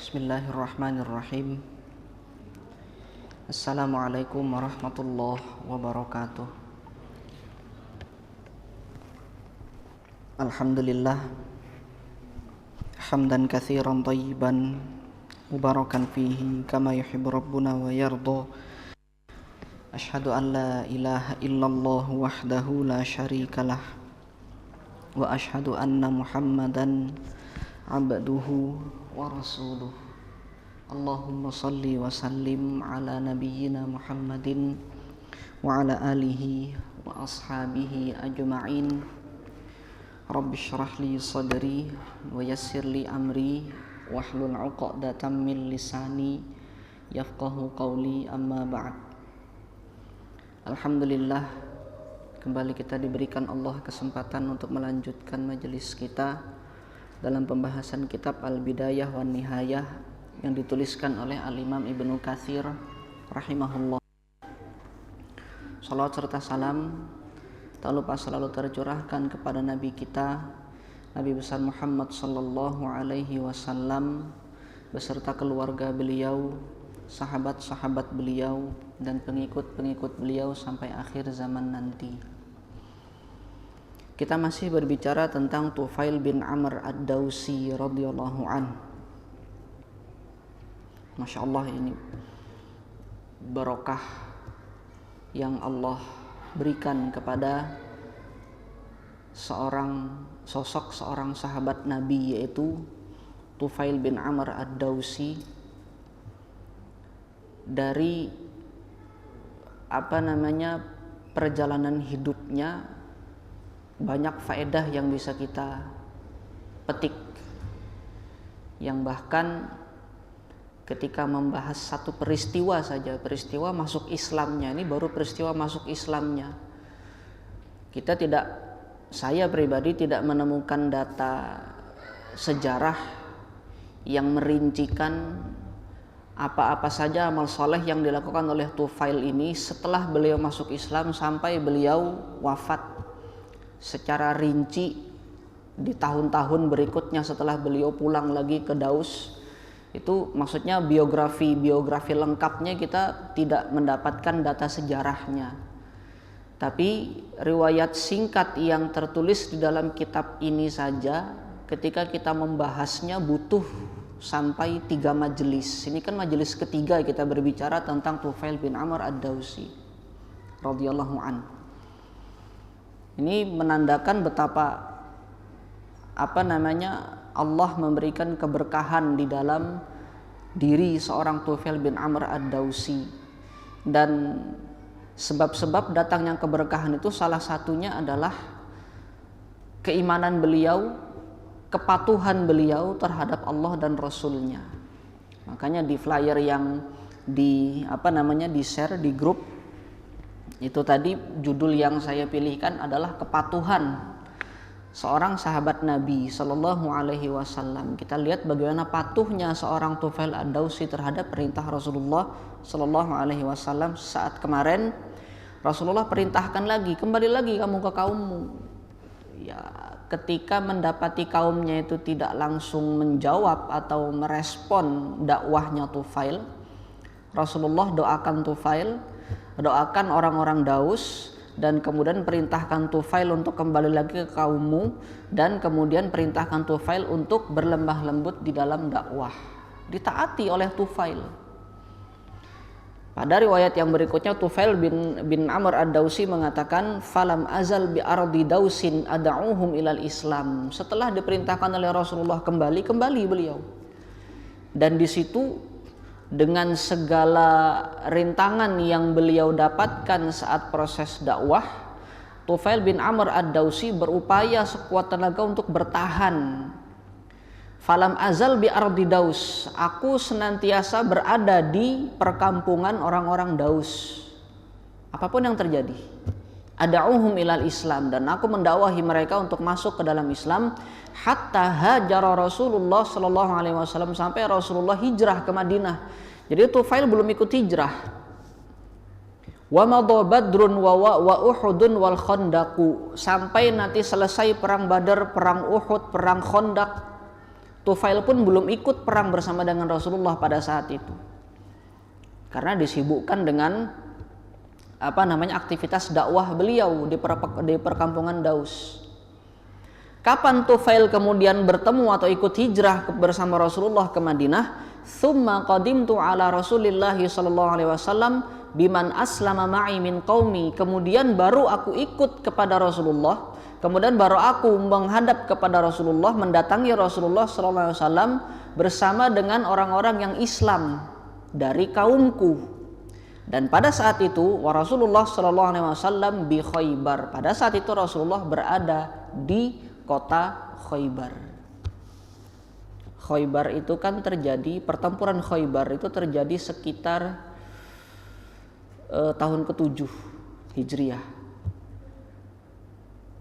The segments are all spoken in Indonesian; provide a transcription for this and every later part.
Bismillahirrahmanirrahim. Assalamualaikum warahmatullahi wabarakatuh. Alhamdulillah hamdan katsiran thayyiban mubarakan fihi kama yuhibbu rabbuna wa yarda. Asyhadu an la ilaha illallah wahdahu la syarikalah wa asyhadu anna Muhammadan abduhu wa rasuluh. Allahumma salli wa sallim ala nabiyyina Muhammadin wa ala alihi wa ashabihi ajma'in. Rabbi syrah li sadri wa yassir li amri wahlul 'uqdatam min lisani yafqahu qawli, amma ba'd. Alhamdulillah, kembali kita diberikan Allah kesempatan untuk melanjutkan majelis kita dalam pembahasan kitab Al-Bidayah wan Nihayah yang dituliskan oleh Al-Imam Ibnu Katsir rahimahullah. Salawat serta salam tak lupa selalu tercurahkan kepada Nabi kita, Nabi besar Muhammad sallallahu alaihi wasallam, beserta keluarga beliau, sahabat-sahabat beliau, dan pengikut-pengikut beliau sampai akhir zaman nanti. Kita masih berbicara tentang Tufail bin Amr ad-Dawsi radhiyallahu an. Masya Allah, ini barokah yang Allah berikan kepada seorang sahabat Nabi, yaitu Tufail bin Amr ad-Dawsi. Dari perjalanan hidupnya banyak faedah yang bisa kita petik, yang bahkan ketika membahas satu peristiwa saja, peristiwa masuk Islamnya, ini baru peristiwa masuk Islamnya, saya pribadi tidak menemukan data sejarah yang merincikan apa-apa saja amal soleh yang dilakukan oleh Tufail ini setelah beliau masuk Islam sampai beliau wafat secara rinci di tahun-tahun berikutnya setelah beliau pulang lagi ke Daus. Itu maksudnya biografi lengkapnya kita tidak mendapatkan data sejarahnya, tapi riwayat singkat yang tertulis di dalam kitab ini saja ketika kita membahasnya butuh sampai 3 majelis. Ini kan majelis ketiga kita berbicara tentang Tufail bin Amr ad-Dawsi radhiyallahu an. Ini menandakan betapa Allah memberikan keberkahan di dalam diri seorang Tufail bin Amr ad-Dawsi. Dan sebab-sebab datangnya keberkahan itu salah satunya adalah keimanan beliau, kepatuhan beliau terhadap Allah dan Rasulnya. Makanya di flyer yang di share di grup itu tadi, judul yang saya pilihkan adalah kepatuhan seorang sahabat Nabi Sallallahu Alaihi Wasallam. Kita lihat bagaimana patuhnya seorang Tufail ad-Dawsi terhadap perintah Rasulullah Sallallahu Alaihi Wasallam. Saat kemarin Rasulullah perintahkan lagi, kembali lagi kamu ke kaummu. Ya, ketika mendapati kaumnya itu tidak langsung menjawab atau merespon dakwahnya Tufail, Rasulullah doakan Tufail, doakan orang-orang Daus, dan kemudian perintahkan Tufail untuk kembali lagi ke kaummu, dan kemudian perintahkan Tufail untuk berlembah lembut di dalam dakwah. Ditaati oleh Tufail. Pada riwayat yang berikutnya, Tufail bin Amr ad-Dawsi mengatakan, falam azal bi ardi dausin ad'uhum ilal Islam. Setelah diperintahkan oleh Rasulullah kembali beliau. Dan di situ dengan segala rintangan yang beliau dapatkan saat proses dakwah, Tufail bin Amr ad-Dawsi berupaya sekuat tenaga untuk bertahan. Falam azal bi ardi Daus, aku senantiasa berada di perkampungan orang-orang Daus, apapun yang terjadi. Ad'uhum ilal Islam, dan aku mendakwahi mereka untuk masuk ke dalam Islam. Hatta hajara Rasulullah sallallahu alaihi wasallam, sampai Rasulullah hijrah ke Madinah. Jadi Tufail belum ikut hijrah. Wa madha badrun wa uhudun wal khandaqu, sampai nanti selesai perang Badar, perang Uhud, perang Khandaq, Tufail pun belum ikut perang bersama dengan Rasulullah pada saat itu, karena disibukkan dengan aktivitas dakwah beliau di perkampungan Daus. Kapan Tufail kemudian bertemu atau ikut hijrah bersama Rasulullah ke Madinah? Tsumma qadimtu ala Rasulillah sallallahu alaihi wasallam biman aslama ma'i min qaumi. Kemudian baru aku ikut kepada Rasulullah. Kemudian baru aku menghadap kepada Rasulullah, mendatangi Rasulullah sallallahu alaihi wasallam bersama dengan orang-orang yang Islam dari kaumku. Dan pada saat itu Rasulullah sallallahu alaihi wasallam bi Khaybar. Pada saat itu Rasulullah berada di kota Khaybar. Khaybar itu kan terjadi, pertempuran Khaybar itu terjadi sekitar tahun ke-7 Hijriah.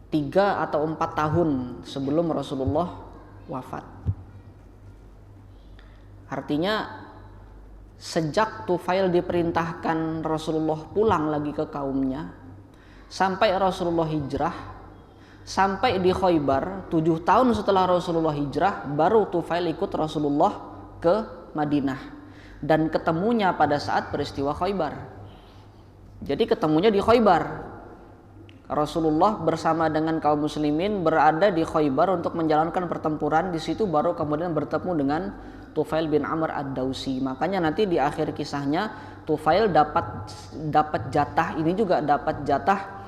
3 atau 4 tahun sebelum Rasulullah wafat. Artinya sejak Tufail diperintahkan Rasulullah pulang lagi ke kaumnya, sampai Rasulullah hijrah, sampai di Khaybar 7 tahun setelah Rasulullah hijrah, baru Tufail ikut Rasulullah ke Madinah, dan ketemunya pada saat peristiwa Khaybar. Jadi ketemunya di Khaybar. Rasulullah bersama dengan kaum muslimin berada di Khaybar untuk menjalankan pertempuran. Di situ baru kemudian bertemu dengan Tufail bin Amr ad-Dausi. Makanya nanti di akhir kisahnya Tufail dapat jatah, ini juga dapat jatah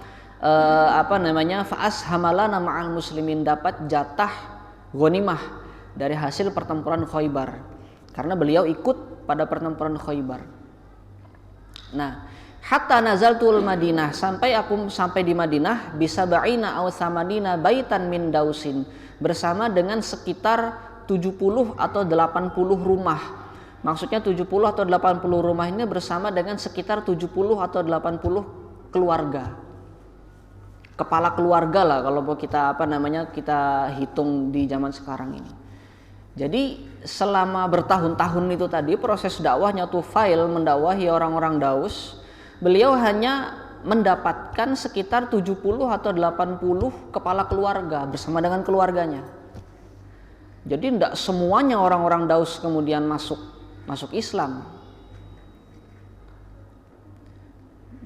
fa'as hamalana ma'al muslimin, dapat jatah ghanimah dari hasil pertempuran Khaybar, karena beliau ikut pada pertempuran Khaybar. Nah, hatta nazaltul Madinah, sampai di Madinah bisa ba'ina aw thamanina baitan min dausin, bersama dengan sekitar 70 atau 80 rumah. Maksudnya 70 atau 80 rumah ini bersama dengan sekitar 70 atau 80 keluarga. Kepala keluarga lah kalau mau kita kita hitung di zaman sekarang ini. Jadi selama bertahun-tahun itu tadi proses dakwahnya Tufail mendakwahi orang-orang Daus, beliau hanya mendapatkan sekitar 70 atau 80 kepala keluarga bersama dengan keluarganya. Jadi tidak semuanya orang-orang Daus kemudian masuk Islam.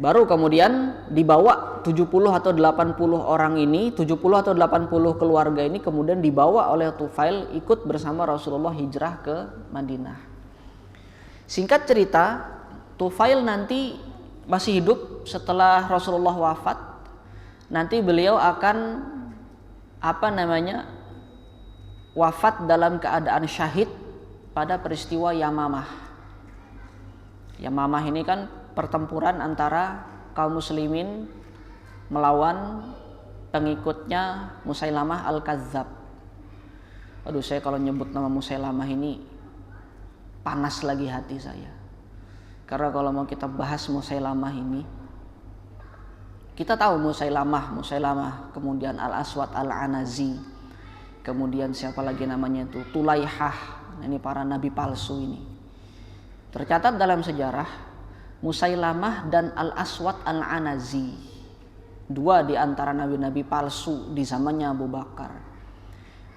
Baru kemudian dibawa 70 atau 80 orang ini, 70 atau 80 keluarga ini kemudian dibawa oleh Tufail ikut bersama Rasulullah hijrah ke Madinah. Singkat cerita, Tufail nanti masih hidup setelah Rasulullah wafat. Nanti beliau akan wafat dalam keadaan syahid pada peristiwa Yamamah. Yamamah ini kan pertempuran antara kaum muslimin melawan pengikutnya Musailamah Al-Kadzab. Aduh, saya kalau nyebut nama Musailamah ini panas lagi hati saya. Karena kalau mau kita bahas Musailamah ini, kita tahu Musailamah, kemudian Al-Aswad Al-Anazi, kemudian siapa lagi namanya itu, Tulaihah, ini para nabi palsu ini. Tercatat dalam sejarah Musailamah dan Al-Aswad Al-Anazi, 2 di antara nabi-nabi palsu di zamannya Abu Bakar.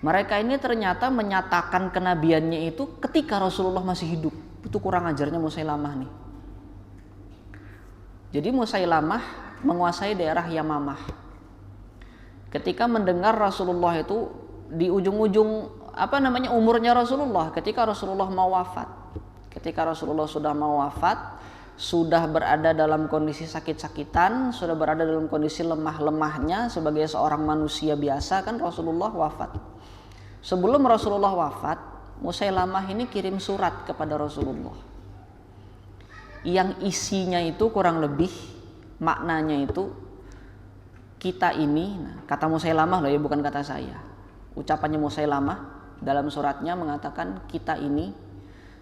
Mereka ini ternyata menyatakan kenabiannya itu ketika Rasulullah masih hidup. Itu kurang ajarnya Musailamah nih. Jadi Musailamah menguasai daerah Yamamah. Ketika mendengar Rasulullah itu di ujung-ujung umurnya Rasulullah, ketika Rasulullah mau wafat. Ketika Rasulullah sudah mau wafat, sudah berada dalam kondisi sakit-sakitan, sudah berada dalam kondisi lemah-lemahnya sebagai seorang manusia biasa, kan Rasulullah wafat. Sebelum Rasulullah wafat, Musailamah ini kirim surat kepada Rasulullah. Yang isinya itu kurang lebih maknanya itu, kita ini, kata Musailamah loh ya, bukan kata saya. Ucapannya Musailamah dalam suratnya mengatakan, kita ini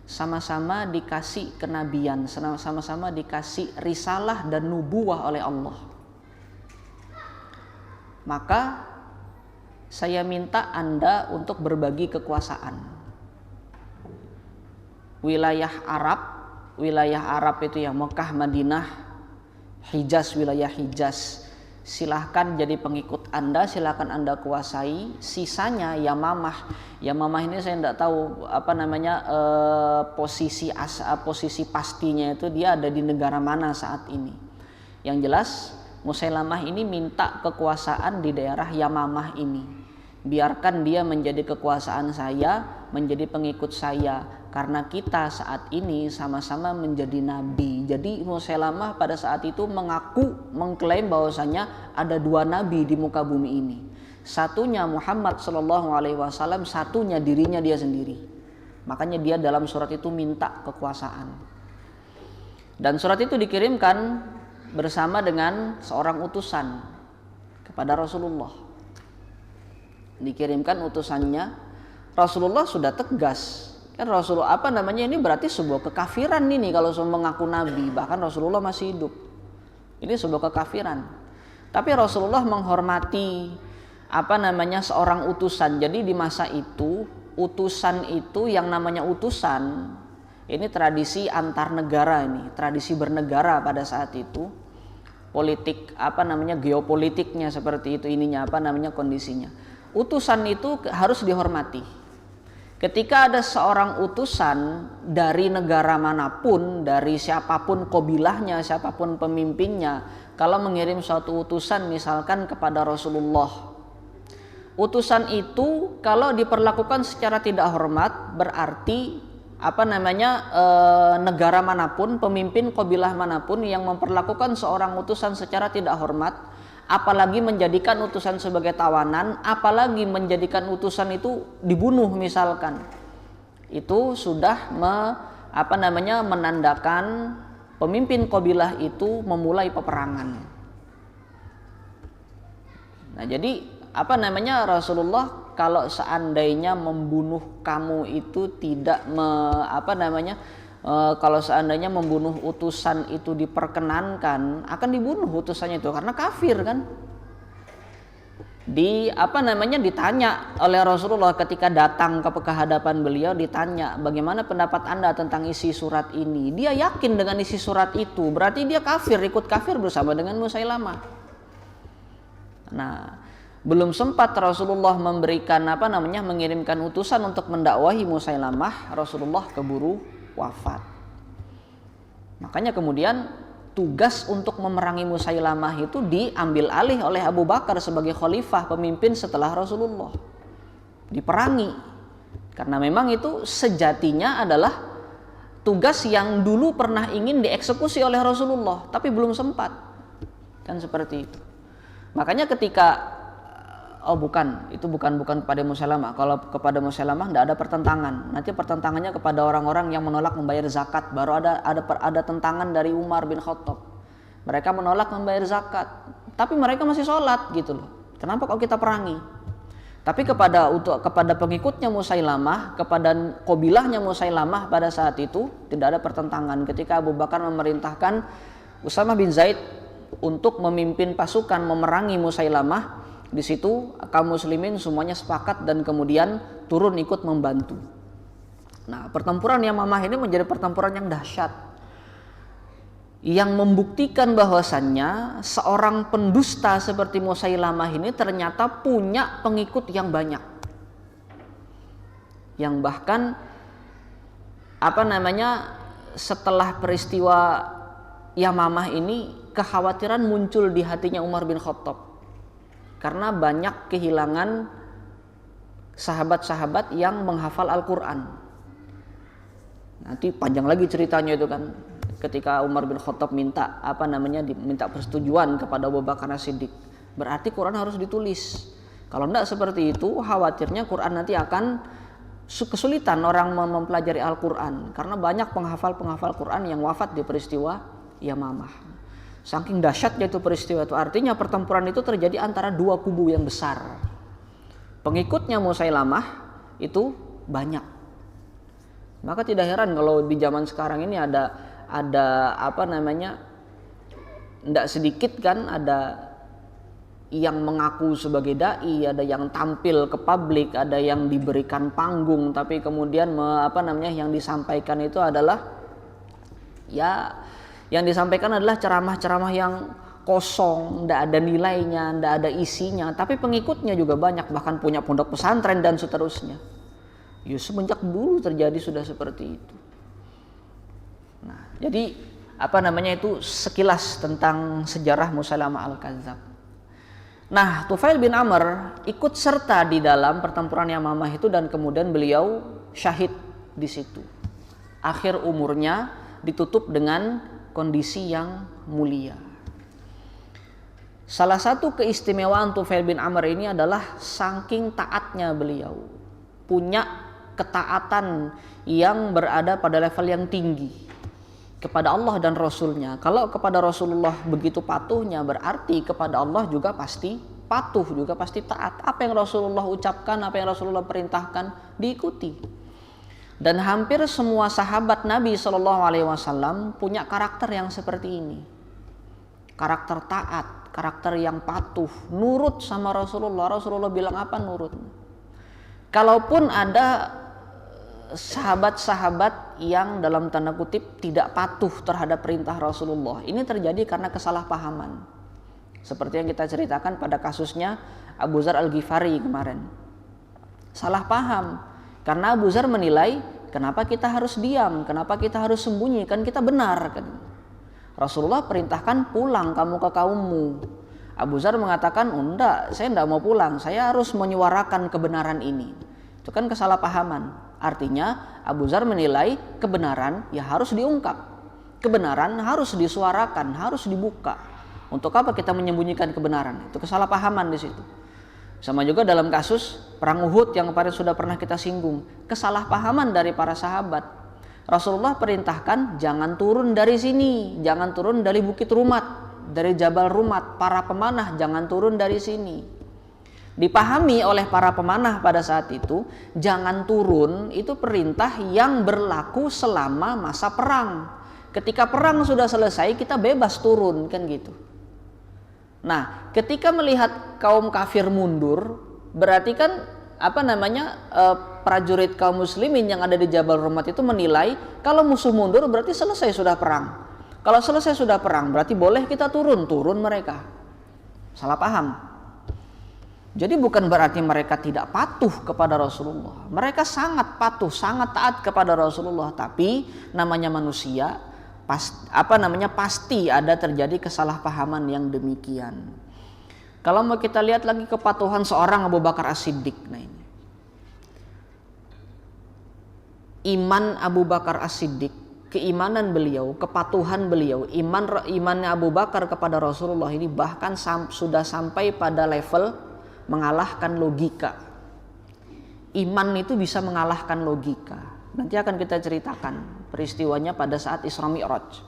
sama-sama dikasih kenabian, sama-sama dikasih risalah dan nubuwah oleh Allah. Maka saya minta Anda untuk berbagi kekuasaan. Wilayah Arab itu yang Mekah, Madinah, Hijaz, wilayah Hijaz, silahkan jadi pengikut Anda, silahkan Anda kuasai. Sisanya Yamamah. Yamamah ini saya tidak tahu apa namanya posisi pastinya itu dia ada di negara mana saat ini. Yang jelas Musailamah ini minta kekuasaan di daerah Yamamah ini. Biarkan dia menjadi kekuasaan saya, menjadi pengikut saya, karena kita saat ini sama-sama menjadi nabi. Jadi Musailamah pada saat itu mengklaim bahwasanya ada dua nabi di muka bumi ini. Satunya Muhammad Shallallahu Alaihi Wasallam, satunya dirinya dia sendiri. Makanya dia dalam surat itu minta kekuasaan. Dan surat itu dikirimkan bersama dengan seorang utusan kepada Rasulullah. Dikirimkan utusannya, Rasulullah sudah tegas. Kan Rasulullah apa namanya ini berarti sebuah kekafiran ini kalau mengaku nabi, bahkan Rasulullah masih hidup. Ini sebuah kekafiran. Tapi Rasulullah menghormati apa namanya seorang utusan. Jadi di masa itu utusan itu yang namanya utusan ini tradisi antar negara, ini tradisi bernegara pada saat itu. Politik apa namanya geopolitiknya seperti itu ininya apa namanya kondisinya. Utusan itu harus dihormati. Ketika ada seorang utusan dari negara manapun, dari siapapun kabilahnya, siapapun pemimpinnya, kalau mengirim suatu utusan misalkan kepada Rasulullah, utusan itu kalau diperlakukan secara tidak hormat berarti apa namanya negara manapun, pemimpin kabilah manapun yang memperlakukan seorang utusan secara tidak hormat, apalagi menjadikan utusan sebagai tawanan, apalagi menjadikan utusan itu dibunuh misalkan, itu sudah menandakan pemimpin kabilah itu memulai peperangan. Nah, jadi apa namanya Rasulullah kalau seandainya membunuh kamu itu tidak kalau seandainya membunuh utusan itu diperkenankan, akan dibunuh utusannya itu karena kafir kan. Ditanya oleh Rasulullah ketika datang ke hadapan beliau, ditanya bagaimana pendapat Anda tentang isi surat ini. Dia yakin dengan isi surat itu, berarti dia kafir, ikut kafir bersama dengan Musailamah. Nah, belum sempat Rasulullah mengirimkan utusan untuk mendakwahi Musailamah, Rasulullah keburu wafat. Makanya kemudian tugas untuk memerangi Musailamah itu diambil alih oleh Abu Bakar sebagai khalifah pemimpin setelah Rasulullah. Diperangi. Karena memang itu sejatinya adalah tugas yang dulu pernah ingin dieksekusi oleh Rasulullah, tapi belum sempat. Kan seperti itu. Makanya ketika itu bukan kepada Musailamah. Kalau kepada Musailamah tidak ada pertentangan. Nanti pertentangannya kepada orang-orang yang menolak membayar zakat. Baru ada tentangan dari Umar bin Khattab. Mereka menolak membayar zakat, tapi mereka masih sholat gitu loh. Kenapa kok kita perangi? Tapi kepada pengikutnya Musailamah, kepada kabilahnya Musailamah pada saat itu tidak ada pertentangan. Ketika Abu Bakar memerintahkan Usamah bin Zaid untuk memimpin pasukan memerangi Musailamah, di situ kaum muslimin semuanya sepakat dan kemudian turun ikut membantu. Nah, pertempuran Yamamah ini menjadi pertempuran yang dahsyat, yang membuktikan bahwasannya seorang pendusta seperti Musailamah ini ternyata punya pengikut yang banyak, yang bahkan setelah peristiwa Yamamah ini kekhawatiran muncul di hatinya Umar bin Khattab. Karena banyak kehilangan sahabat-sahabat yang menghafal Al-Quran. Nanti panjang lagi ceritanya itu kan. Ketika Umar bin Khattab minta persetujuan kepada Abu Bakar As-Siddiq. Berarti Quran harus ditulis. Kalau tidak seperti itu, khawatirnya Quran nanti akan kesulitan orang mempelajari Al-Quran. Karena banyak penghafal Quran yang wafat di peristiwa Yamamah. Saking dahsyatnya itu peristiwa itu, artinya pertempuran itu terjadi antara dua kubu yang besar. Pengikutnya Musailamah itu banyak. Maka tidak heran kalau di zaman sekarang ini ada tidak sedikit kan, ada yang mengaku sebagai dai, ada yang tampil ke publik, ada yang diberikan panggung, tapi kemudian yang disampaikan itu adalah ceramah-ceramah yang kosong, tidak ada nilainya, tidak ada isinya, tapi pengikutnya juga banyak, bahkan punya pondok pesantren dan seterusnya. Ya semenjak dulu terjadi sudah seperti itu. Nah, jadi itu sekilas tentang sejarah Musailamah Al-Kadzdzab. Nah, Tufail bin Amr ikut serta di dalam pertempuran Yamamah itu dan kemudian beliau syahid di situ. Akhir umurnya ditutup dengan kondisi yang mulia. Salah satu keistimewaan Tufail bin Amr ini adalah saking taatnya beliau, punya ketaatan yang berada pada level yang tinggi kepada Allah dan Rasulnya. Kalau kepada Rasulullah begitu patuhnya, berarti kepada Allah juga pasti patuh, juga pasti taat. Apa yang Rasulullah ucapkan, apa yang Rasulullah perintahkan, diikuti. Dan hampir semua sahabat Nabi SAW punya karakter yang seperti ini. Karakter taat, karakter yang patuh, nurut sama Rasulullah. Rasulullah bilang apa, nurut. Kalaupun ada sahabat-sahabat yang dalam tanda kutip tidak patuh terhadap perintah Rasulullah, ini terjadi karena kesalahpahaman. Seperti yang kita ceritakan pada kasusnya Abu Dzar Al-Ghifari kemarin. Salah paham, karena Abu Dzar menilai kenapa kita harus diam, kenapa kita harus sembunyi, kan kita benar kan. Rasulullah perintahkan pulang kamu ke kaummu. Abu Dzar mengatakan, enggak, saya enggak mau pulang, saya harus menyuarakan kebenaran ini. Itu kan kesalahpahaman. Artinya Abu Dzar menilai kebenaran ya harus diungkap, kebenaran harus disuarakan, harus dibuka. Untuk apa kita menyembunyikan kebenaran? Itu kesalahpahaman di situ. Sama juga dalam kasus perang Uhud yang kemarin sudah pernah kita singgung, kesalahpahaman dari para sahabat. Rasulullah perintahkan jangan turun dari sini, jangan turun dari Bukit Rumat, dari Jabal Rumat, para pemanah jangan turun dari sini. Dipahami oleh para pemanah pada saat itu, jangan turun itu perintah yang berlaku selama masa perang. Ketika perang sudah selesai, kita bebas turun, kan gitu. Nah, ketika melihat kaum kafir mundur, berarti kan prajurit kaum muslimin yang ada di Jabal Rumat itu menilai kalau musuh mundur berarti selesai sudah perang. Kalau selesai sudah perang berarti boleh kita turun mereka. Salah paham. Jadi bukan berarti mereka tidak patuh kepada Rasulullah. Mereka sangat patuh, sangat taat kepada Rasulullah. Tapi namanya manusia, pasti ada terjadi kesalahpahaman yang demikian. Kalau mau kita lihat lagi kepatuhan seorang Abu Bakar As-Siddiq. Nah ini. Iman Abu Bakar As-Siddiq, keimanan beliau, kepatuhan beliau, imannya Abu Bakar kepada Rasulullah ini bahkan sudah sampai pada level mengalahkan logika. Iman itu bisa mengalahkan logika. Nanti akan kita ceritakan peristiwanya pada saat Isra Mi'raj.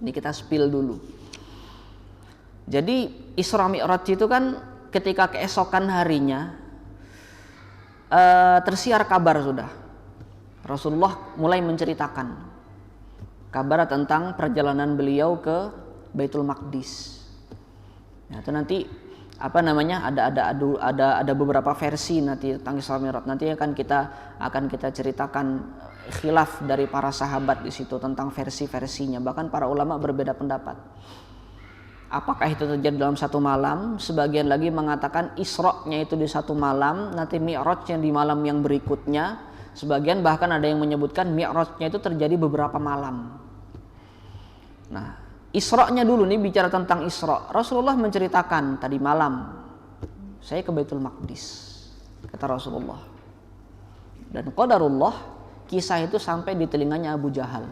Ini kita spill dulu. Jadi Isra Mi'raj itu kan ketika keesokan harinya tersiar kabar sudah. Rasulullah mulai menceritakan kabar tentang perjalanan beliau ke Baitul Maqdis. Nah, itu nanti ada beberapa versi nanti tentang Isra Mi'raj. Nanti akan kita ceritakan khilaf dari para sahabat di situ tentang versi-versinya. Bahkan para ulama berbeda pendapat. Apakah itu terjadi dalam satu malam? Sebagian lagi mengatakan Isra-nya itu di satu malam, nanti Mi'rajnya di malam yang berikutnya. Sebagian bahkan ada yang menyebutkan Mi'rajnya itu terjadi beberapa malam. Nah, Isra-nya dulu nih, bicara tentang Isra. Rasulullah menceritakan tadi malam saya ke Baitul Maqdis, kata Rasulullah. Dan qadarullah, kisah itu sampai di telinganya Abu Jahal.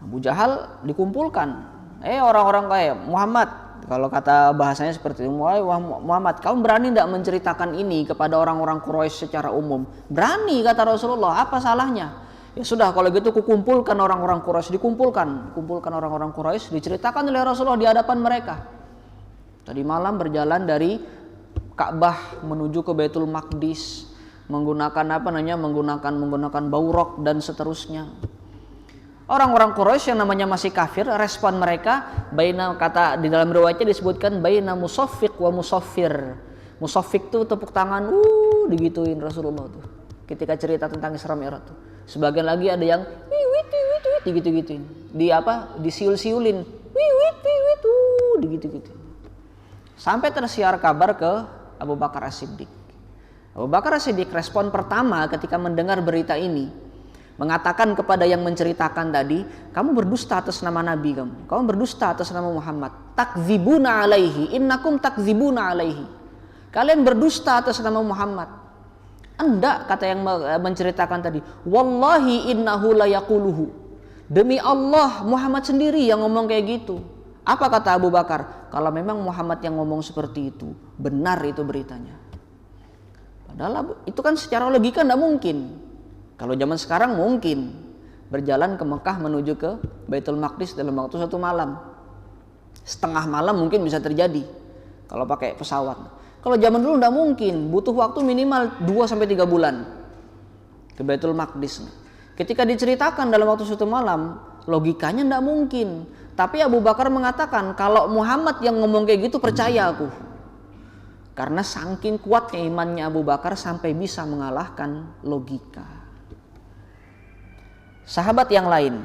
Abu Jahal dikumpulkan. Orang-orang kayak Muhammad, kalau kata bahasanya seperti itu, Muhammad, kamu berani tidak menceritakan ini kepada orang-orang Quraisy secara umum? Berani, kata Rasulullah. Apa salahnya? Ya sudah, kalau gitu kukumpulkan orang-orang Quraisy, kumpulkan orang-orang Quraisy, diceritakan oleh Rasulullah di hadapan mereka. Tadi malam berjalan dari Ka'bah menuju ke Baitul Maqdis menggunakan menggunakan baurok dan seterusnya. Orang-orang Quraisy yang namanya masih kafir, respon mereka kata di dalam riwayatnya disebutkan baina musaffiq wa musaffir. Musaffiq itu tepuk tangan, digituin Rasulullah tuh. Ketika cerita tentang Isra Mi'raj tuh. Sebagian lagi ada yang wiwit gitu-gituin. Disiul-siulin. Wiwit gitu. Sampai tersiar kabar ke Abu Bakar As-Siddiq. Abu Bakar As-Siddiq respon pertama ketika mendengar berita ini, mengatakan kepada yang menceritakan tadi, kamu berdusta atas nama Nabi kamu berdusta atas nama Muhammad. Takdzibuna alaihi, innakum takdzibuna alaihi. Kalian berdusta atas nama Muhammad. Enggak, kata yang menceritakan tadi, wallahi innahu layaquluhu. Demi Allah, Muhammad sendiri yang ngomong kayak gitu. Apa kata Abu Bakar? Kalau memang Muhammad yang ngomong seperti itu, benar itu beritanya. Padahal itu kan secara logika enggak mungkin. Kalau zaman sekarang mungkin berjalan ke Mekah menuju ke Baitul Maqdis dalam waktu 1 malam. Setengah malam mungkin bisa terjadi kalau pakai pesawat. Kalau zaman dulu enggak mungkin, butuh waktu minimal 2-3 bulan ke Baitul Maqdis. Ketika diceritakan dalam waktu 1 malam, logikanya enggak mungkin. Tapi Abu Bakar mengatakan, kalau Muhammad yang ngomong kayak gitu, percaya aku. Karena saking kuatnya imannya Abu Bakar sampai bisa mengalahkan logika. Sahabat yang lain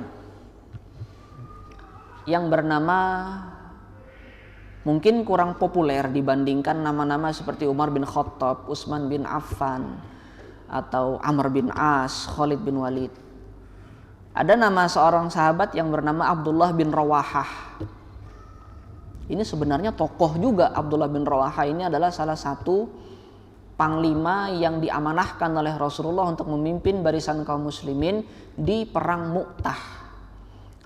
yang bernama mungkin kurang populer dibandingkan nama-nama seperti Umar bin Khattab, Utsman bin Affan, atau Amr bin As, Khalid bin Walid. Ada nama seorang sahabat yang bernama Abdullah bin Rawahah. Ini sebenarnya tokoh juga. Abdullah bin Rawahah ini adalah salah satu panglima yang diamanahkan oleh Rasulullah untuk memimpin barisan kaum muslimin di perang Mu'tah.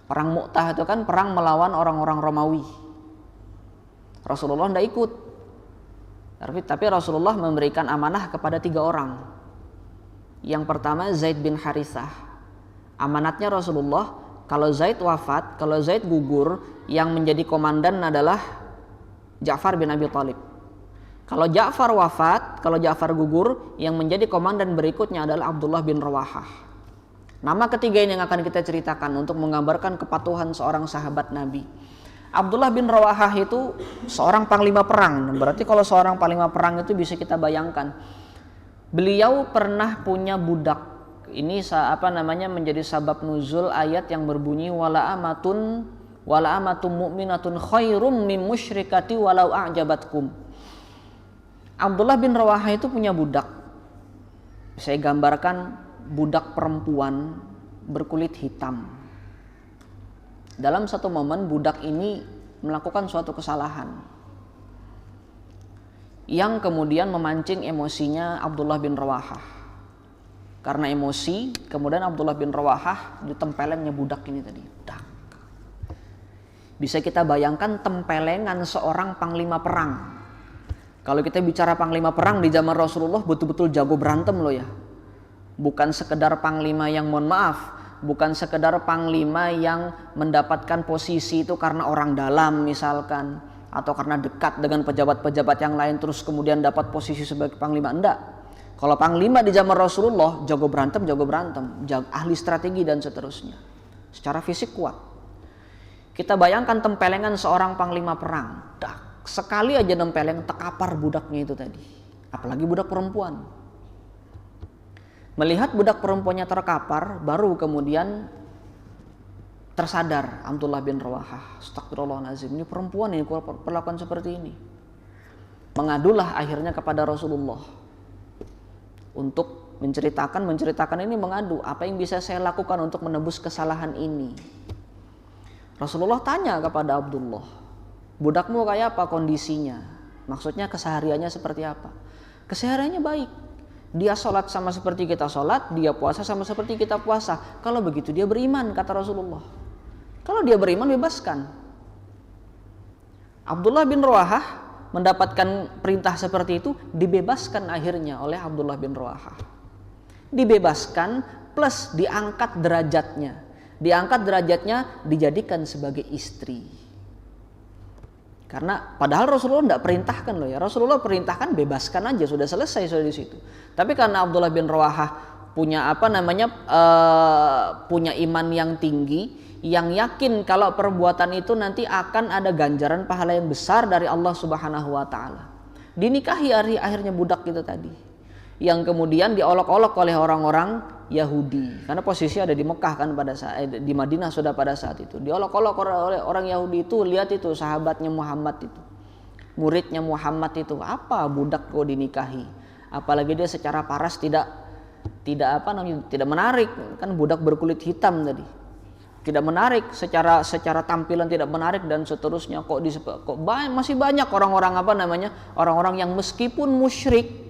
Perang Mu'tah itu kan perang melawan orang-orang Romawi. Rasulullah tidak ikut. Tapi Rasulullah memberikan amanah kepada 3 orang. Yang pertama Zaid bin Harithah. Amanatnya Rasulullah, kalau Zaid wafat, kalau Zaid gugur, yang menjadi komandan adalah Ja'far bin Abi Thalib. Kalau Ja'far wafat, kalau Ja'far gugur, yang menjadi komandan berikutnya adalah Abdullah bin Rawahah. Nama ketiga ini yang akan kita ceritakan untuk menggambarkan kepatuhan seorang sahabat Nabi. Abdullah bin Rawahah itu seorang panglima perang. Berarti kalau seorang panglima perang itu bisa kita bayangkan. Beliau pernah punya budak. Ini menjadi sabab nuzul ayat yang berbunyi wala amatun mu'minatun khairum min musyrikati walau a'jabatkum. Abdullah bin Rawahah itu punya budak. Saya gambarkan budak perempuan berkulit hitam. Dalam satu momen budak ini melakukan suatu kesalahan yang kemudian memancing emosinya Abdullah bin Rawahah. Karena emosi, kemudian Abdullah bin Rawahah ditempelengnya budak ini tadi. Bisa kita bayangkan tempelengan seorang panglima perang. Kalau kita bicara panglima perang di zaman Rasulullah betul-betul jago berantem loh ya. Bukan sekedar panglima yang bukan sekedar panglima yang mendapatkan posisi itu karena orang dalam misalkan, atau karena dekat dengan pejabat-pejabat yang lain terus kemudian dapat posisi sebagai panglima. Enggak. Kalau panglima di zaman Rasulullah jago berantem, ahli strategi dan seterusnya. Secara fisik kuat. Kita bayangkan tempelengan seorang panglima perang. Sekali aja nempeleng terkapar budaknya itu tadi. Apalagi budak perempuan. Melihat budak perempuannya terkapar, baru kemudian tersadar Abdullah bin Rawahah. Astagfirullahaladzim, ini perempuan ini perlakuan seperti ini. Mengadulah akhirnya kepada Rasulullah. Untuk menceritakan ini, mengadu apa yang bisa saya lakukan untuk menebus kesalahan ini. Rasulullah tanya kepada Abdullah, budakmu kayak apa kondisinya? Maksudnya kesehariannya seperti apa? Kesehariannya baik. Dia sholat sama seperti kita sholat, dia puasa sama seperti kita puasa. Kalau begitu dia beriman, kata Rasulullah. Kalau dia beriman, bebaskan. Abdullah bin Rawahah mendapatkan perintah seperti itu, dibebaskan akhirnya oleh Abdullah bin Rawahah. Dibebaskan plus diangkat derajatnya. Diangkat derajatnya, dijadikan sebagai istri. Karena padahal Rasulullah tidak perintahkan loh ya. Rasulullah perintahkan bebaskan aja, sudah selesai sudah di situ. Tapi karena Abdullah bin Rawahah punya punya iman yang tinggi, yang yakin kalau perbuatan itu nanti akan ada ganjaran pahala yang besar dari Allah Subhanahu wa taala. Dinikahi akhirnya budak itu tadi. yang kemudian diolok-olok oleh orang-orang Yahudi, karena posisi ada di Mekah kan pada saat di Madinah sudah pada saat itu. Diolok-olok oleh orang Yahudi itu, lihat itu sahabatnya Muhammad itu, muridnya Muhammad itu, apa budak kau dinikahi, apalagi dia secara paras tidak menarik, kan budak berkulit hitam tadi, tidak menarik secara tampilan, tidak menarik dan seterusnya. Masih banyak orang-orang yang meskipun musyrik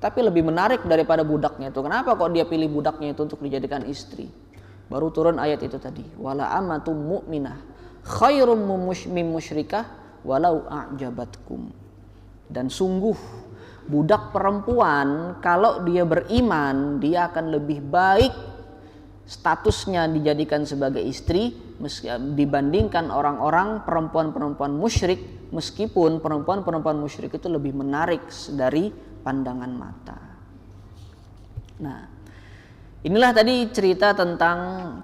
tapi lebih menarik daripada budaknya itu. Kenapa kok dia pilih budaknya itu untuk dijadikan istri? Baru turun ayat itu tadi, wala amatum mu'minah khairum min musyrikah walau a'jabatkum. Dan sungguh budak perempuan kalau dia beriman, dia akan lebih baik statusnya dijadikan sebagai istri dibandingkan orang-orang perempuan-perempuan musyrik, meskipun perempuan-perempuan musyrik itu lebih menarik dari pandangan mata. Nah, inilah tadi cerita tentang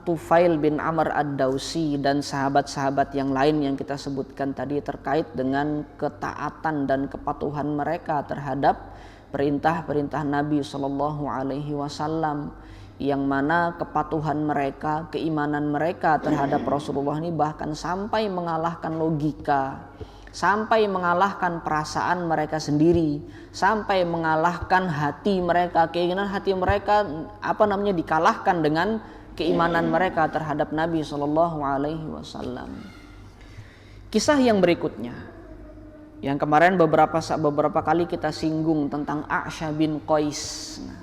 Tufail bin Amr ad-Dausi dan sahabat-sahabat yang lain yang kita sebutkan tadi terkait dengan ketaatan dan kepatuhan mereka terhadap perintah-perintah Nabi Shallallahu Alaihi Wasallam, yang mana kepatuhan mereka, keimanan mereka terhadap Rasulullah ini bahkan sampai mengalahkan logika, sampai mengalahkan perasaan mereka sendiri, sampai mengalahkan hati mereka, keinginan hati mereka dikalahkan dengan keimanan mereka terhadap Nabi Shallallahu Alaihi Wasallam. Kisah yang berikutnya, yang kemarin beberapa kali kita singgung tentang A'sha bin Qais. Nah,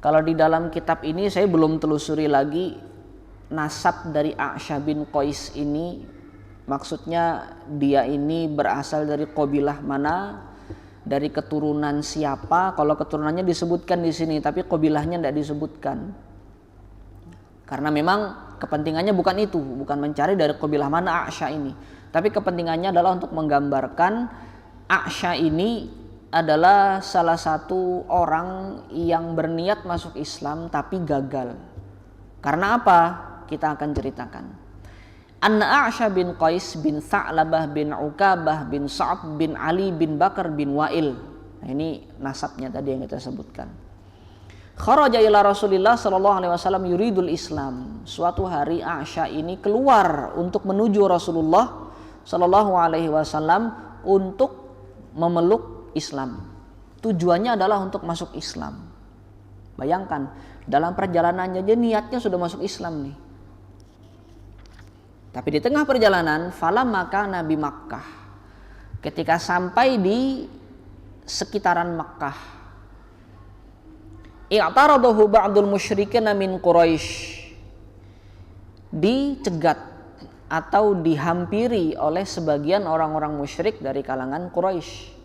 kalau di dalam kitab ini saya belum telusuri lagi nasab dari A'sha bin Qais ini. Maksudnya dia ini berasal dari qabilah mana, dari keturunan siapa. Kalau keturunannya disebutkan di sini, tapi qabilahnya tidak disebutkan. Karena memang kepentingannya bukan itu, bukan mencari dari qabilah mana A'sha ini. Tapi kepentingannya adalah untuk menggambarkan A'sha ini adalah salah satu orang yang berniat masuk Islam tapi gagal. Karena apa? Kita akan ceritakan. Anna A'sha bin Qais bin Tha'labah bin Ukabah bin Sa'ab bin Ali bin Bakar bin Wa'il. Nah, ini nasabnya tadi yang kita sebutkan. Kharaja ila Rasulillah sallallahu alaihi wasallam yuridul Islam. Suatu hari A'sha ini keluar untuk menuju Rasulullah sallallahu alaihi wasallam untuk memeluk Islam. Tujuannya adalah untuk masuk Islam. Bayangkan, dalam perjalanannya dia niatnya sudah masuk Islam nih. Tapi di tengah perjalanan, falamma kana bi Makkah, ketika sampai di sekitaran Makkah, i'taradahu ba'dul musyrikin min Quraisy, dicegat atau dihampiri oleh sebagian orang-orang musyrik dari kalangan Quraisy.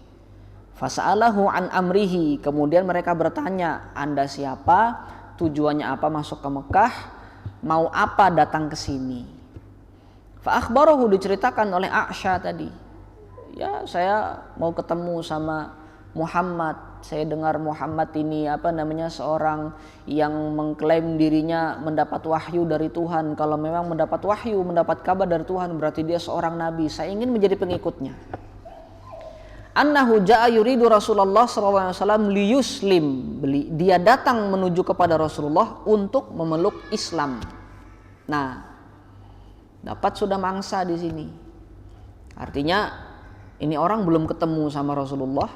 Fasa'alahu an amrihi, kemudian mereka bertanya, Anda siapa, tujuannya apa masuk ke Mekah, mau apa datang ke sini. Fa'akhbarahu, diceritakan oleh A'sha tadi, ya saya mau ketemu sama Muhammad, saya dengar Muhammad ini seorang yang mengklaim dirinya mendapat wahyu dari Tuhan. Kalau memang mendapat wahyu, mendapat kabar dari Tuhan, berarti dia seorang nabi, saya ingin menjadi pengikutnya. Annahu ja'a yuridu Rasulullah sallallahu alaihi wasallam liyuslim, dia datang menuju kepada Rasulullah untuk memeluk Islam. Nah, dapat sudah mangsa di sini. Artinya ini orang belum ketemu sama Rasulullah,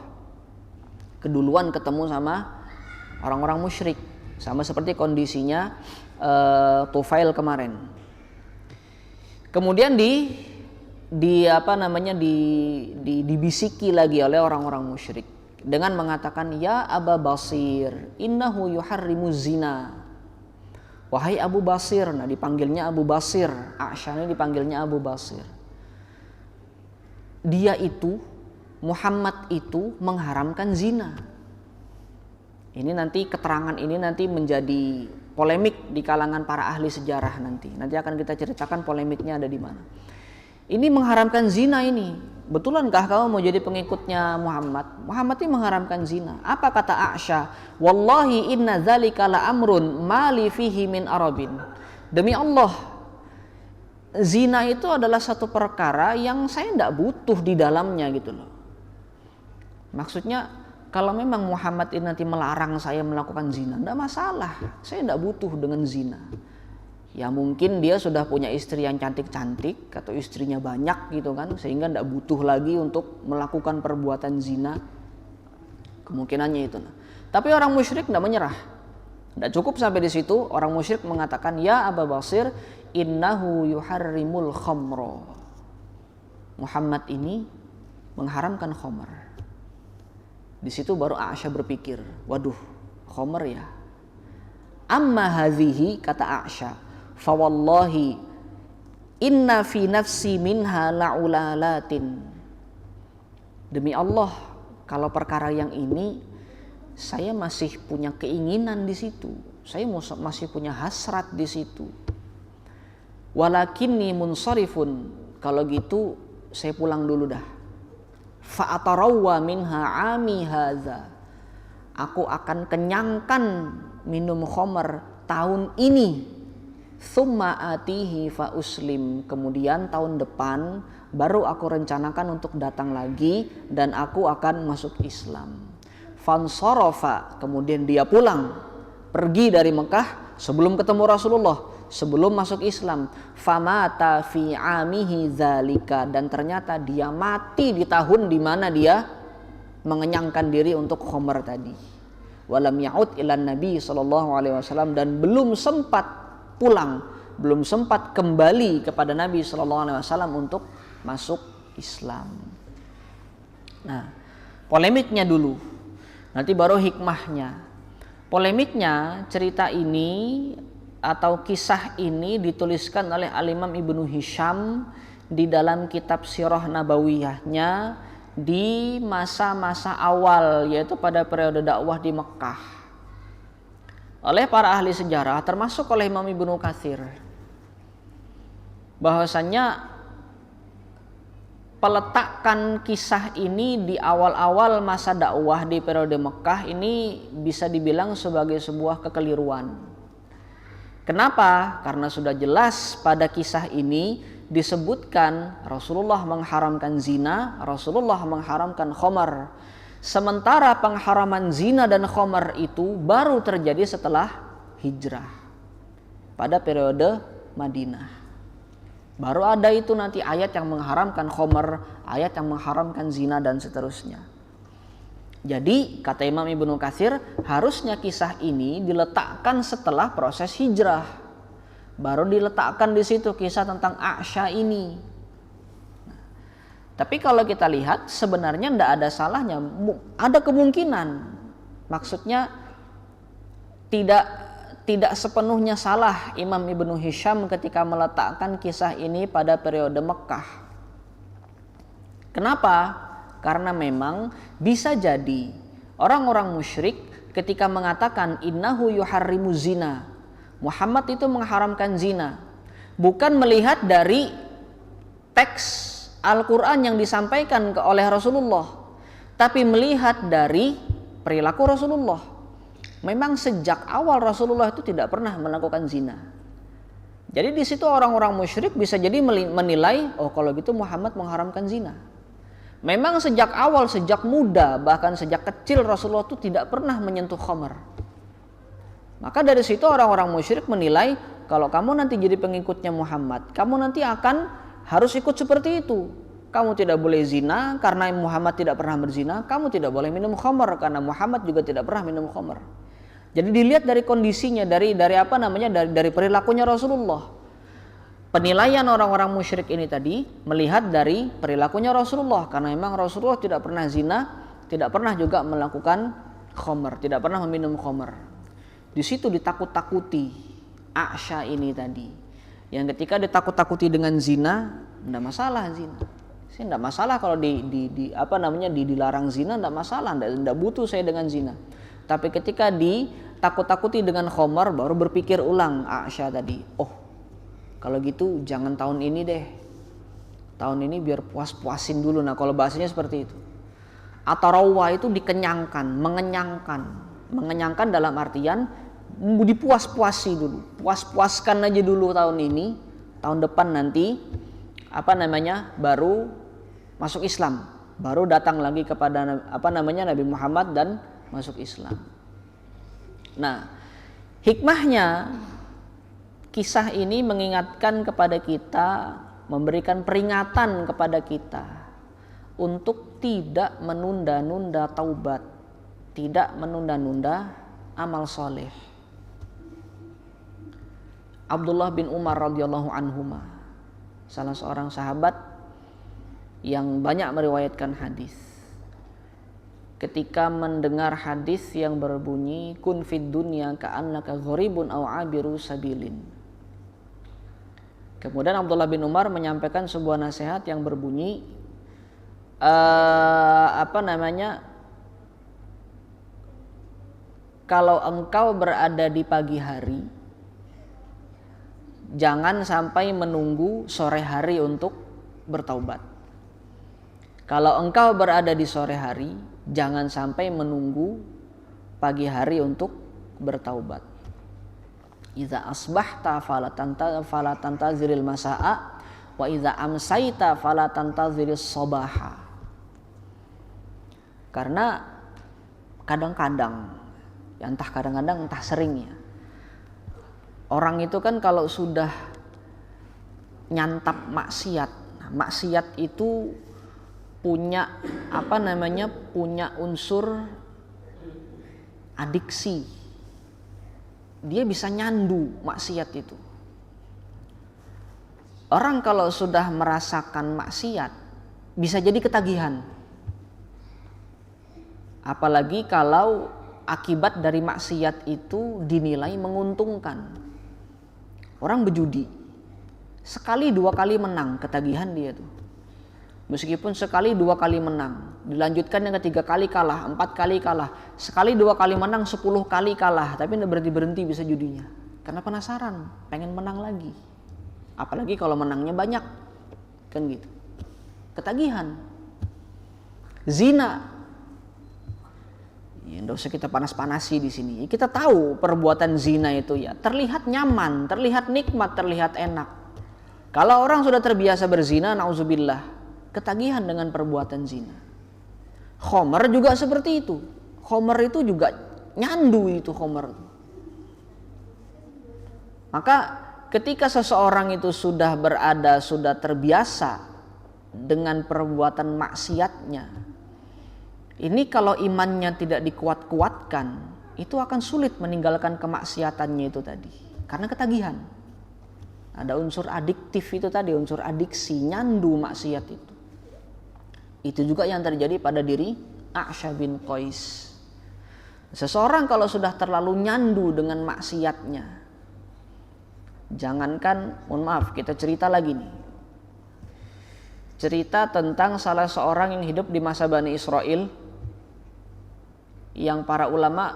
keduluan ketemu sama orang-orang musyrik, sama seperti kondisinya Tufail kemarin. Kemudian dibisiki lagi oleh orang-orang musyrik dengan mengatakan, ya Aba Basir, innahu yuharrimu zina. Wahai Abu Basir, nah dipanggilnya Abu Basir, A'sha ini dipanggilnya Abu Basir. Dia itu, Muhammad itu mengharamkan zina. Ini nanti keterangan ini nanti menjadi polemik di kalangan para ahli sejarah nanti. Nanti akan kita ceritakan polemiknya ada di mana. Ini mengharamkan zina ini. Betulankah kamu mau jadi pengikutnya Muhammad? Muhammad ini mengharamkan zina. Apa kata A'sha? Wallahi inna dzalika la amrun mali fihi min arabin. Demi Allah, zina itu adalah satu perkara yang saya tidak butuh di dalamnya gitu loh. Maksudnya kalau memang Muhammad ini nanti melarang saya melakukan zina, tidak masalah, saya tidak butuh dengan zina. Ya mungkin dia sudah punya istri yang cantik-cantik atau istrinya banyak gitu kan, sehingga tidak butuh lagi untuk melakukan perbuatan zina. Kemungkinannya itu. Tapi orang musyrik tidak menyerah. Tidak cukup sampai di situ, orang musyrik mengatakan, ya Aba Basir, innahu yuharrimul khamra. Muhammad ini mengharamkan khamr. Di situ baru Aisyah berpikir, waduh, khamr ya. Amma hadhihi, kata Aisyah, fa wallahi inna fi nafsi minha la'ulalatin. Demi Allah, kalau perkara yang ini saya masih punya keinginan di situ. Saya masih punya hasrat di situ. Walakinni munsharifun. Kalau gitu saya pulang dulu dah. Fa'atarawwa minha ami hadza. Aku akan kenyangkan minum khamr tahun ini. Tsumma atihi fa uslim. Kemudian tahun depan baru aku rencanakan untuk datang lagi dan aku akan masuk Islam. Fansarafa, kemudian dia pulang, pergi dari Mekah sebelum ketemu Rasulullah, sebelum masuk Islam. Famata fi amihi dzalika, dan ternyata dia mati di tahun di mana dia mengenyangkan diri untuk khamr tadi. Walam ya'ud ilan Nabi sallallahu alaihi wasallam, dan belum sempat pulang, belum sempat kembali kepada Nabi sallallahu alaihi wasallam untuk masuk Islam. Nah, polemiknya dulu. Nanti baru hikmahnya. Polemiknya, cerita ini atau kisah ini dituliskan oleh Al-Imam Ibnu Hisham di dalam kitab Sirah Nabawiyahnya di masa-masa awal, yaitu pada periode dakwah di Mekah. Oleh para ahli sejarah, termasuk oleh Imam Ibnu Katsir, bahwasannya peletakan kisah ini di awal-awal masa dakwah di periode Mekah ini bisa dibilang sebagai sebuah kekeliruan. Kenapa? Karena sudah jelas pada kisah ini disebutkan Rasulullah mengharamkan zina, Rasulullah mengharamkan khamr. Sementara pengharaman zina dan khamr itu baru terjadi setelah hijrah pada periode Madinah. Baru ada itu nanti ayat yang mengharamkan khamr, ayat yang mengharamkan zina dan seterusnya. Jadi kata Imam Ibnu Katsir, harusnya kisah ini diletakkan setelah proses hijrah. Baru diletakkan di situ kisah tentang Aisyah ini. Tapi kalau kita lihat sebenarnya tidak ada salahnya, ada kemungkinan. Maksudnya tidak sepenuhnya salah Imam Ibnu Hisham ketika meletakkan kisah ini pada periode Mekah. Kenapa? Karena memang bisa jadi orang-orang musyrik ketika mengatakan innahu yuharrimu zina, Muhammad itu mengharamkan zina, bukan melihat dari teks Al-Quran yang disampaikan oleh Rasulullah, tapi melihat dari perilaku Rasulullah. Memang sejak awal Rasulullah itu tidak pernah melakukan zina. Jadi di situ orang-orang musyrik bisa jadi menilai, oh kalau gitu Muhammad mengharamkan zina. Memang sejak awal, sejak muda, bahkan sejak kecil Rasulullah itu tidak pernah menyentuh khamr. Maka dari situ orang-orang musyrik menilai, kalau kamu nanti jadi pengikutnya Muhammad, kamu nanti akan harus ikut seperti itu. Kamu tidak boleh zina karena Muhammad tidak pernah berzina, kamu tidak boleh minum khamr karena Muhammad juga tidak pernah minum khamr. Jadi dilihat dari kondisinya, dari perilakunya Rasulullah. Penilaian orang-orang musyrik ini tadi melihat dari perilakunya Rasulullah, karena memang Rasulullah tidak pernah zina, tidak pernah juga melakukan khamr, tidak pernah meminum khamr. Di situ ditakut-takuti Aisyah ini tadi. Yang ketika ditakut-takuti dengan zina, tidak masalah zina. Tidak masalah kalau dilarang zina, tidak masalah, tidak butuh saya dengan zina. Tapi ketika ditakut-takuti dengan khamr, baru berpikir ulang Aisyah tadi, oh kalau gitu jangan tahun ini deh, tahun ini biar puas-puasin dulu. Nah kalau bahasanya seperti itu. Atarawa itu dikenyangkan, mengenyangkan dalam artian dipuas-puasi dulu, puas-puaskan aja dulu tahun ini, tahun depan nanti baru masuk Islam, baru datang lagi kepada Nabi Muhammad dan masuk Islam. Nah, hikmahnya kisah ini mengingatkan kepada kita, memberikan peringatan kepada kita untuk tidak menunda-nunda taubat, tidak menunda-nunda amal soleh. Abdullah bin Umar radhiyallahu anhuma, salah seorang sahabat yang banyak meriwayatkan hadis, ketika mendengar hadis yang berbunyi kun fid dunya ka'annaka gharibun aw abiru sabilin, kemudian Abdullah bin Umar menyampaikan sebuah nasihat yang berbunyi kalau engkau berada di pagi hari, jangan sampai menunggu sore hari untuk bertaubat. Kalau engkau berada di sore hari, jangan sampai menunggu pagi hari untuk bertaubat. Idza asbahta fala tantaziril masa'a wa idza amsayta fala tantaziris sabaha. Karena kadang-kadang, ya entah kadang-kadang entah sering ya, orang itu kan kalau sudah nyantap maksiat, nah, maksiat itu punya punya unsur adiksi. Dia bisa nyandu maksiat itu. Orang kalau sudah merasakan maksiat bisa jadi ketagihan. Apalagi kalau akibat dari maksiat itu dinilai menguntungkan. Orang berjudi, sekali dua kali menang, ketagihan dia tuh. Meskipun sekali dua kali menang, dilanjutkan yang ketiga kali kalah, 4 kali kalah, sekali dua kali menang, 10 kali kalah, tapi tidak berhenti bisa judinya, karena penasaran, pengen menang lagi. Apalagi kalau menangnya banyak, kan gitu. Ketagihan. Zina, ya, tidak usah kita panas-panasi di sini. Kita tahu perbuatan zina itu ya terlihat nyaman, terlihat nikmat, terlihat enak. Kalau orang sudah terbiasa berzina, nauzubillah, ketagihan dengan perbuatan zina. Khomer juga seperti itu. Khomer itu juga nyandu itu khomer. Maka ketika seseorang itu sudah terbiasa dengan perbuatan maksiatnya, ini kalau imannya tidak dikuat-kuatkan, itu akan sulit meninggalkan kemaksiatannya itu tadi, karena ketagihan. Ada unsur adiktif itu tadi, unsur adiksi, nyandu maksiat itu. Itu juga yang terjadi pada diri A'sya bin Qais. Seseorang kalau sudah terlalu nyandu dengan maksiatnya, jangankan, mohon maaf, kita cerita lagi nih. Cerita tentang salah seorang yang hidup di masa Bani Israel, yang para ulama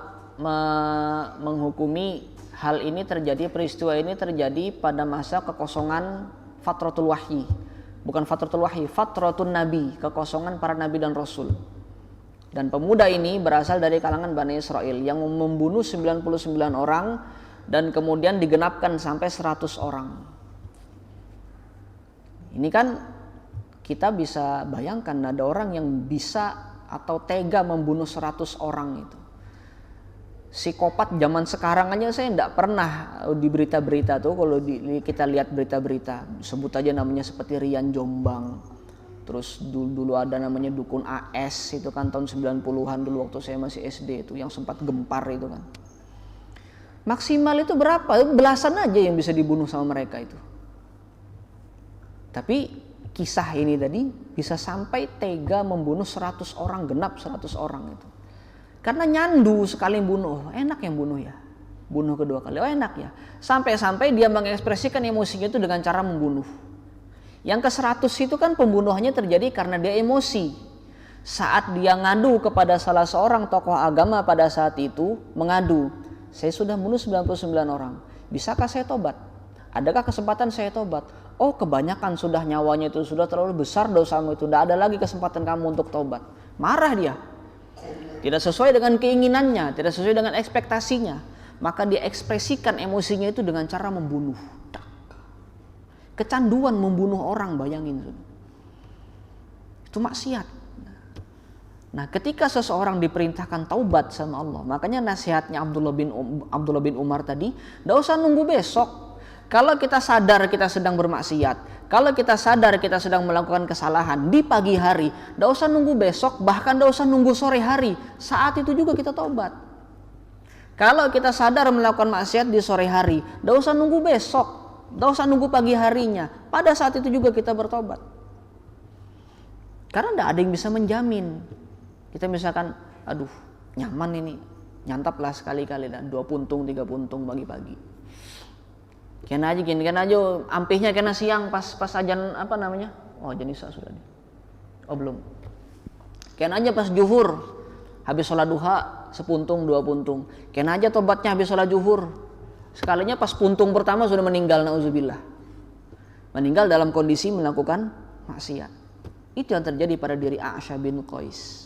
menghukumi hal ini terjadi, peristiwa ini terjadi pada masa kekosongan Fatratul Wahyi. Bukan Fatratul Wahyi, Fatratun Nabi, kekosongan para nabi dan rasul. Dan pemuda ini berasal dari kalangan Bani Israel yang membunuh 99 orang dan kemudian digenapkan sampai 100 orang. Ini kan kita bisa bayangkan ada orang yang bisa atau tega membunuh 100 orang itu. Psikopat zaman sekarang aja saya tidak pernah di berita-berita tuh, kalau kita lihat berita-berita, sebut aja namanya seperti Rian Jombang, terus dulu ada namanya Dukun AS itu kan tahun 90-an dulu waktu saya masih SD itu, yang sempat gempar itu kan. Maksimal itu berapa? Belasan aja yang bisa dibunuh sama mereka itu. Tapi kisah ini tadi bisa sampai tega membunuh 100 orang, genap 100 orang itu. Karena nyandu sekali bunuh, enak yang bunuh ya. Bunuh kedua kali, oh enak ya. Sampai-sampai dia mengekspresikan emosinya itu dengan cara membunuh. Yang ke-100 itu kan pembunuhannya terjadi karena dia emosi. Saat dia ngadu kepada salah seorang tokoh agama pada saat itu, mengadu, saya sudah bunuh 99 orang, bisakah saya tobat? Adakah kesempatan saya tobat? Oh, kebanyakan sudah, nyawanya itu sudah terlalu besar dosamu itu, tidak ada lagi kesempatan kamu untuk tobat. Marah dia. Tidak sesuai dengan keinginannya, tidak sesuai dengan ekspektasinya. Maka dia ekspresikan emosinya itu dengan cara membunuh. Kecanduan membunuh orang, bayangin. Itu maksiat. Nah, ketika seseorang diperintahkan taubat sama Allah, makanya nasihatnya Abdullah bin Umar tadi, tidak usah nunggu besok. Kalau kita sadar kita sedang bermaksiat, kalau kita sadar kita sedang melakukan kesalahan di pagi hari, tidak usah nunggu besok, bahkan tidak usah nunggu sore hari. Saat itu juga kita taubat. Kalau kita sadar melakukan maksiat di sore hari, tidak usah nunggu besok, tidak usah nunggu pagi harinya. Pada saat itu juga kita bertobat. Karena tidak ada yang bisa menjamin. Kita misalkan, aduh nyaman ini, nyantaplah sekali-kali dan 2 puntung, 3 puntung pagi-pagi. Kena aja ampihnya kena siang pas ajan apa namanya? Oh ajan isya sudah nih. Oh belum. Kena aja pas zuhur, habis sholat duha, sepuntung 2 puntung. Kena aja tobatnya habis sholat zuhur. Sekalinya pas puntung pertama sudah meninggal, nauzubillah. Meninggal dalam kondisi melakukan maksiat. Itu yang terjadi pada diri A'sha bin Qais.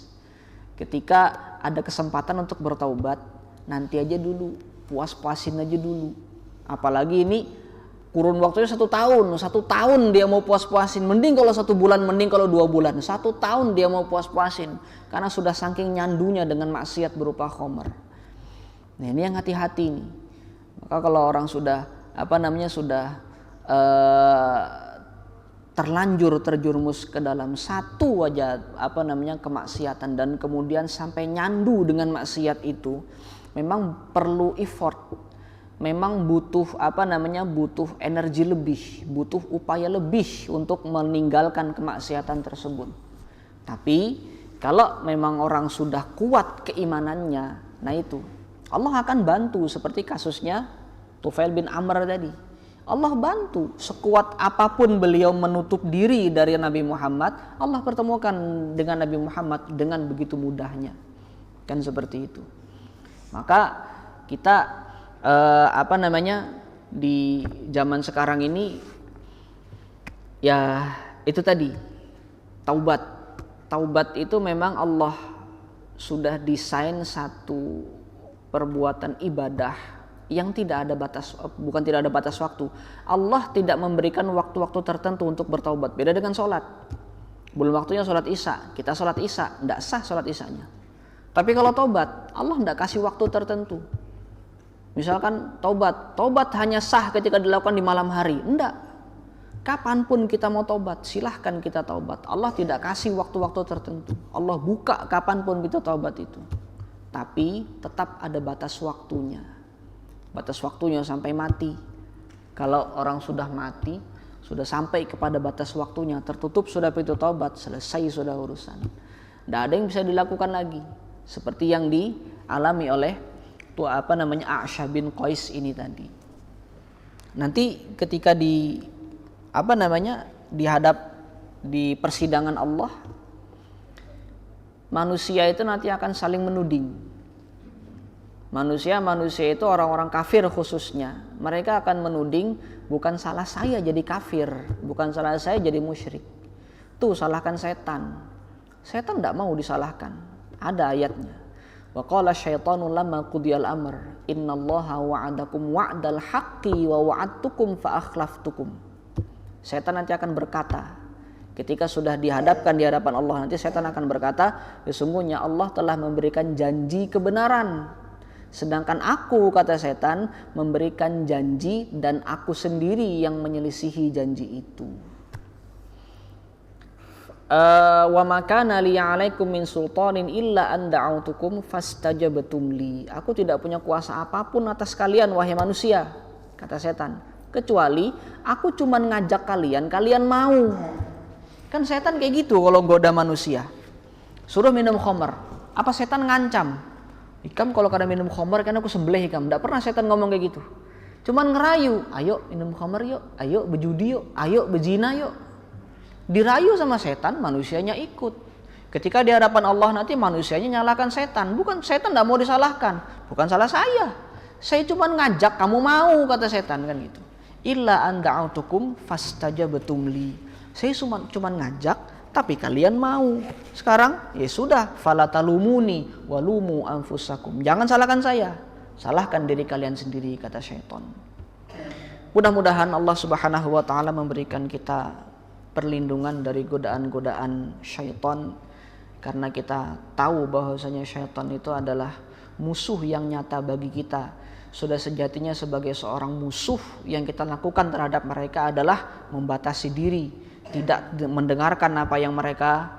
Ketika ada kesempatan untuk bertaubat, nanti aja dulu, puas-puasin aja dulu. Apalagi ini kurun waktunya 1 tahun, 1 tahun dia mau puas-puasin. Mending kalau 1 bulan, mending kalau 2 bulan. 1 tahun dia mau puas-puasin, karena sudah saking nyandunya dengan maksiat berupa khamr. Nah ini yang hati-hati nih. Maka kalau orang sudah terlanjur terjerumus ke dalam satu aja kemaksiatan dan kemudian sampai nyandu dengan maksiat itu, memang perlu effort, memang butuh butuh energi lebih, butuh upaya lebih untuk meninggalkan kemaksiatan tersebut. Tapi kalau memang orang sudah kuat keimanannya, nah itu Allah akan bantu, seperti kasusnya Tufail bin Amr tadi. Allah bantu, sekuat apapun beliau menutup diri dari Nabi Muhammad, Allah pertemukan dengan Nabi Muhammad dengan begitu mudahnya. Kan seperti itu. Maka kita di zaman sekarang ini ya itu tadi, taubat itu memang Allah sudah desain satu perbuatan ibadah yang tidak ada batas waktu. Allah tidak memberikan waktu-waktu tertentu untuk bertaubat. Beda dengan sholat. Belum waktunya sholat isya, kita sholat isya, tidak sah sholat isyanya. Tapi kalau taubat, Allah tidak kasih waktu tertentu. Misalkan taubat hanya sah ketika dilakukan di malam hari. Tidak. Kapanpun kita mau taubat, silahkan kita taubat. Allah tidak kasih waktu-waktu tertentu. Allah buka kapanpun kita taubat itu. Tapi tetap ada batas waktunya. Batas waktunya sampai mati. Kalau orang sudah mati, sudah sampai kepada batas waktunya, tertutup sudah pintu taubat, selesai sudah urusan. Tidak ada yang bisa dilakukan lagi. Seperti yang dialami oleh A'sha bin Qais ini tadi. Nanti ketika dihadap di persidangan Allah, manusia itu nanti akan saling menuding. Manusia itu orang-orang kafir khususnya, mereka akan menuding, bukan salah saya jadi kafir, bukan salah saya jadi musyrik, tuh salahkan setan. Setan tidak mau disalahkan. Ada ayatnya, wa qala syaitanu lamma qudiyal amr innallaha wa'adakum wa'dal haqqi wa wa'adtukum fa akhlaftukum. Setan nanti akan berkata, ketika sudah dihadapkan di hadapan Allah, nanti setan akan berkata, sesungguhnya Allah telah memberikan janji kebenaran, sedangkan aku, kata setan, memberikan janji dan aku sendiri yang menyelisihi janji itu. Wa ma kana li 'alaikum min sultanin illa an da'autukum fastajabtum li. Aku tidak punya kuasa apapun atas kalian wahai manusia, kata setan, kecuali aku cuman ngajak kalian mau. Kan setan kayak gitu kalau goda manusia. Suruh minum khamr, apa setan ngancam? Ikam kalau kada minum khamr kan aku sembelih ikam. Tidak pernah setan ngomong kayak gitu. Cuman ngerayu, ayo minum khamr yuk, ayo berjudi yuk, ayo berzina yuk. Dirayu sama setan, manusianya ikut. Ketika di hadapan Allah nanti manusianya nyalahkan setan. Bukan, setan tidak mau disalahkan. Bukan salah saya cuman ngajak kamu mau, kata setan kan gitu. Illa an da'autukum fastajabtum li. Saya cuman ngajak tapi kalian mau. Sekarang ya sudah, fala talumuni walumu anfusakum. Jangan salahkan saya, salahkan diri kalian sendiri, kata syaitan. Mudah-mudahan Allah Subhanahu wa taala memberikan kita perlindungan dari godaan-godaan syaitan Karena kita tahu bahwasanya syaitan itu adalah musuh yang nyata bagi kita. Sudah sejatinya sebagai seorang musuh, yang kita lakukan terhadap mereka adalah membatasi diri, tidak mendengarkan apa yang mereka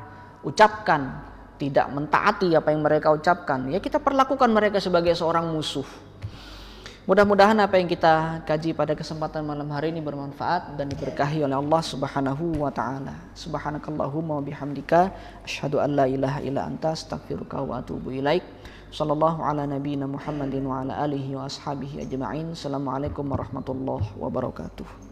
ucapkan, tidak mentaati apa yang mereka ucapkan. Ya, kita perlakukan mereka sebagai seorang musuh. Mudah-mudahan apa yang kita kaji pada kesempatan malam hari ini bermanfaat dan diberkahi oleh Allah Subhanahu wa taala. Subhanakallahumma wa bihamdika asyhadu an la ilaha illa anta astaghfiruka wa atubu ilaik. Sallallahu ala nabiyyina Muhammadin wa ala alihi wa ashabihi ajma'in. Assalamualaikum warahmatullahi wabarakatuh.